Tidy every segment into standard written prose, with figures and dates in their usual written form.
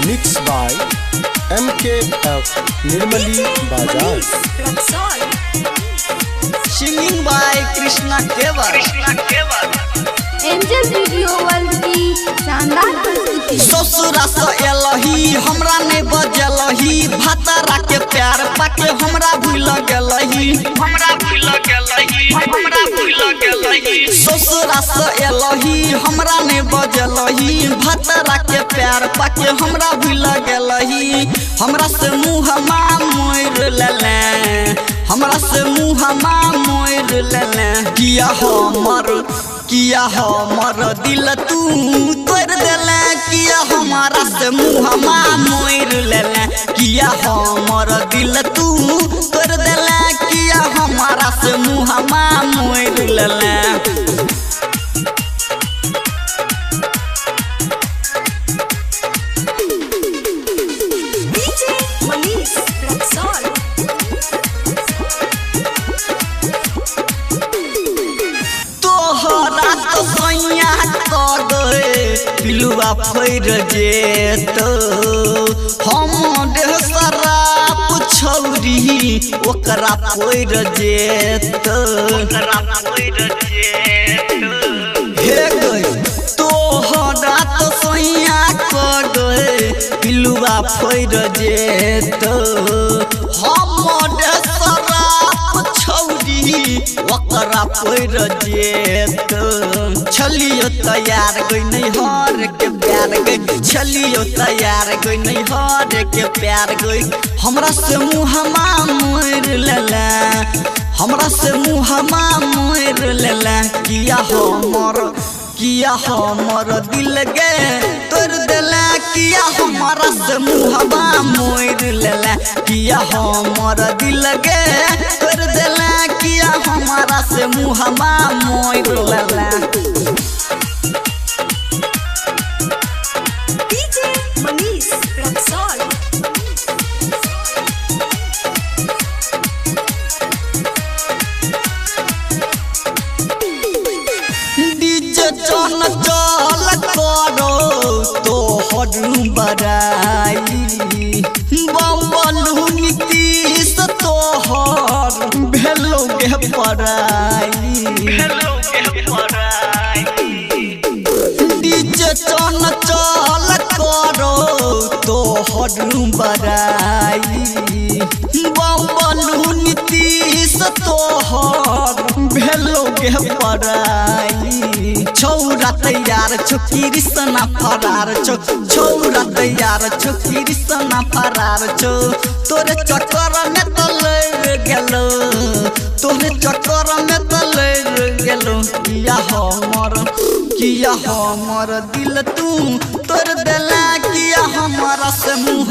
Mixed by MKF Nirmali Bazaar. Singing by Krishna Kevar. Angel video world की शानदार प्रस्तुति। ससुरा से एलही हमरा ने बजलही भतरा के प्यार पाके हमरा भूल गेलही ससुरा से एलही हमरा ने बजलही भतरा के प्यार पाके हमरा भूल गेलही हमरा से मुँह मोर लेले हमरा से मुँह मोर लेले किया हमर दिल तू तोड़ देले किया हमारा से मुँह मोर लेले किया हमर दिल तू तोड़ देले किया हमारा से मुँह मोर लेले पिलुआ फैर जेत हम देह शराब छौरी ओकरा फैर जेत हे गई तोहरा तो सैया कर गए पिलुआ फैर जेत हम देह शराब छौरी ओकरा फैर जेत छलियो तैयार गई नहीं हर के प्यार गई छलियो तैयार गई नहीं हर के प्यार गई हमरा से मुँह मोर लेला हमरा से मुँह मोर लेला किया हमर दिल गे तोड़ देला किया हमारा से मुँह मोर लेला किया हमर दिल गे तोड़ देला किया हमारा से मुँह मोर लेला चल करो तोहर बड़ाई बबलू नीतीश तोहर भेलो गे पढ़ाई डीजे चल करो तोहर बड़ाई बबलू नीतीश तोहर भेलो गे पढ़ाई छौरा तैयार छो कृष्णा फरार छो छौरा तैयार छो कृष्णा फरार छो तोरे चक्कर में तो लड़ गेलो तोरे चक्कर में तो लड़ गेलो किया हमर दिल तू तोड़ देला किया हमारा से मुँह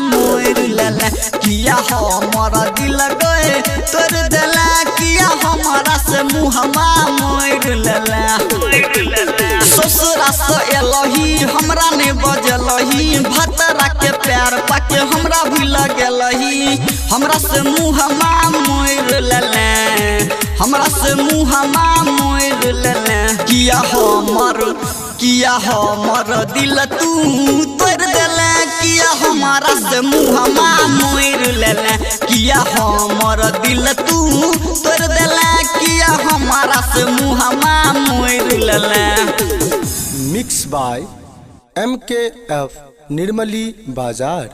मोर लेला किया हमर दिल गए तोड़ देला किया हमारा से मुँह मोर लेला ससुरा से एलही हमरा ने बजलही भतरा के प्यार पाके हमरा भूल गेलही हमरा से मुँह मोर लेले हमरा से मुँह मोर लेले किया हमर दिल तू तोड़ देले किया हमारा से मुँह मोर लेले किया हमर दिल तू तोड़ देले किया हमारा से मुँह मोर लेले Mixed by MKF Nirmali Bazaar.